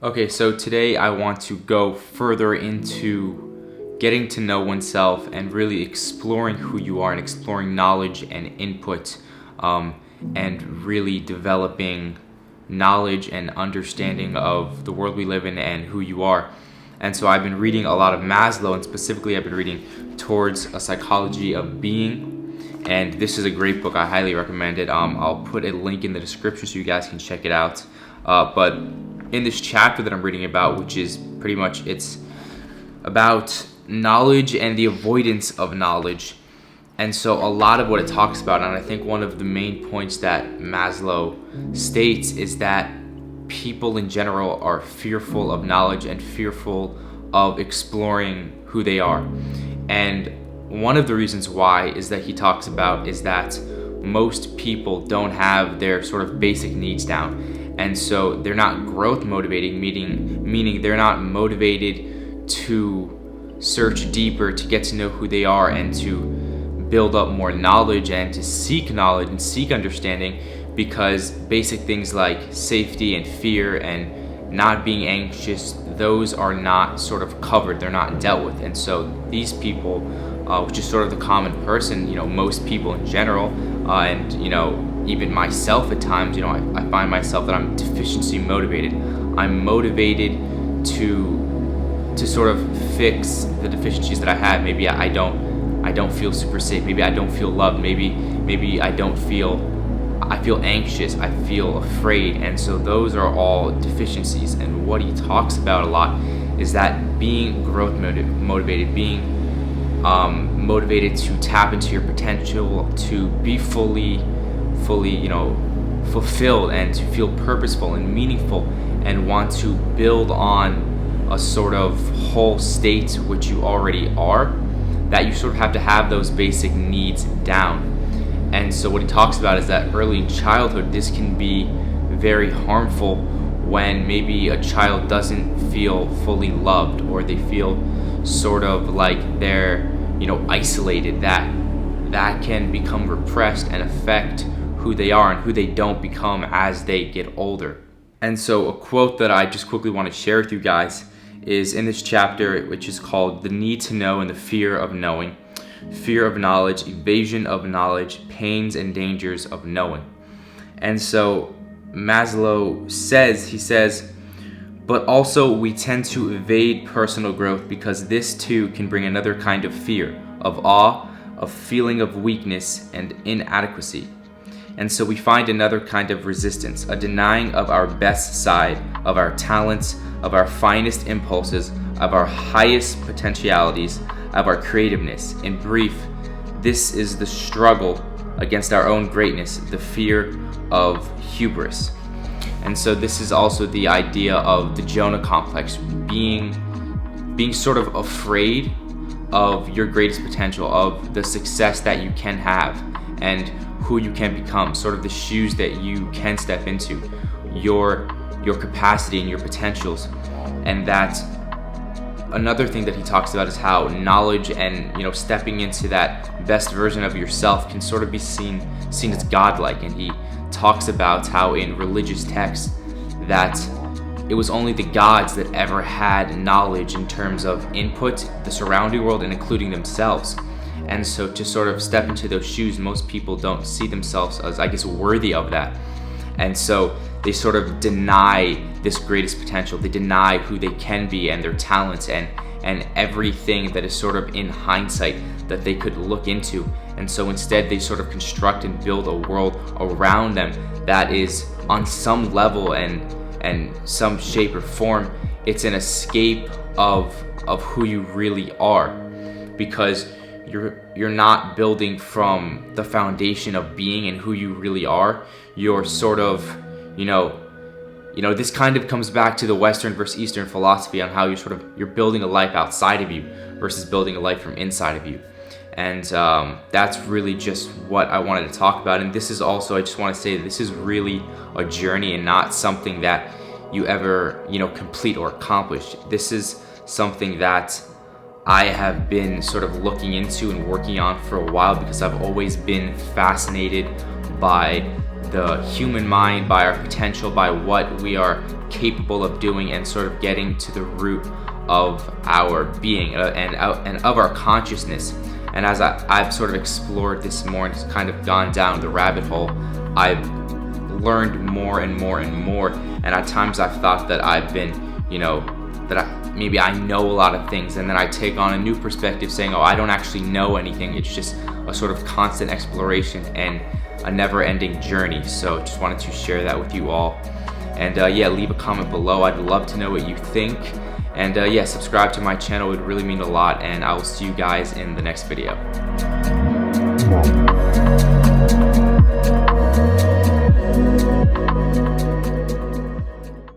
Okay, so today I want to go further into getting to know oneself and really exploring who you are and exploring knowledge and input, and really developing knowledge and understanding of the world we live in and who you are. And so I've been reading a lot of Maslow, and specifically I've been reading Towards a Psychology of Being. And this is a great book. I highly recommend it. I'll put a link in the description so you guys can check it out. But in this chapter that I'm reading about, which is pretty much, it's about knowledge and the avoidance of knowledge. And so a lot of what it talks about, and I think one of the main points that Maslow states, is that people in general are fearful of knowledge and fearful of exploring who they are. And one of the reasons why is that he talks about is that most people don't have their sort of basic needs down. And so they're not growth motivating, meaning they're not motivated to search deeper, to get to know who they are and to build up more knowledge and to seek knowledge and seek understanding, because basic things like safety and fear and not being anxious, those are not sort of covered, they're not dealt with. And so these people, which is sort of the common person, most people in general, and even myself at times, I find myself that I'm deficiency motivated. I'm motivated to sort of fix the deficiencies that I have. Maybe I don't feel super safe. Maybe I don't feel loved. Maybe I feel anxious. I feel afraid. And so those are all deficiencies. And what he talks about a lot is that being growth motivated, being motivated to tap into your potential, to be fully fulfilled and to feel purposeful and meaningful and want to build on a sort of whole state which you already are, that you sort of have to have those basic needs down. And so what he talks about is that early in childhood, this can be very harmful when maybe a child doesn't feel fully loved, or they feel sort of like they're isolated. That can become repressed and affect who they are and who they don't become as they get older. And so a quote that I just quickly want to share with you guys is in this chapter, which is called The Need to Know and the Fear of Knowing. Fear of knowledge, evasion of knowledge, pains and dangers of knowing. And so Maslow says, but also we tend to evade personal growth because this too can bring another kind of fear, of awe, of feeling of weakness and inadequacy. And so we find another kind of resistance, a denying of our best side, of our talents, of our finest impulses, of our highest potentialities, of our creativeness. In brief, this is the struggle against our own greatness, the fear of hubris. And so this is also the idea of the Jonah complex, being sort of afraid of your greatest potential, of the success that you can have and who you can become, sort of the shoes that you can step into, your capacity and your potentials. And that another thing that he talks about is how knowledge and stepping into that best version of yourself can sort of be seen as godlike. And he talks about how in religious texts that it was only the gods that ever had knowledge in terms of input, the surrounding world, and including themselves. And so to sort of step into those shoes, most people don't see themselves as, I guess, worthy of that. And so they sort of deny this greatest potential. They deny who they can be and their talents and everything that is sort of in hindsight that they could look into. And so instead they sort of construct and build a world around them that is on some level and some shape or form, it's an escape of who you really are, because you're not building from the foundation of being and who you really are. You're sort of, this kind of comes back to the Western versus Eastern philosophy on how you're building a life outside of you versus building a life from inside of you. And that's really just what I wanted to talk about. And this is also, I just want to say, this is really a journey and not something that you ever, complete or accomplish. This is something that I have been sort of looking into and working on for a while, because I've always been fascinated by the human mind, by our potential, by what we are capable of doing, and sort of getting to the root of our being and of our consciousness. And as I've sort of explored this more and kind of gone down the rabbit hole, I've learned more and more and more. And at times I've thought that I've been, maybe I know a lot of things, and then I take on a new perspective saying, oh, I don't actually know anything. It's just a sort of constant exploration and a never-ending journey. So just wanted to share that with you all. And leave a comment below. I'd love to know what you think. And subscribe to my channel. It would really mean a lot. And I will see you guys in the next video.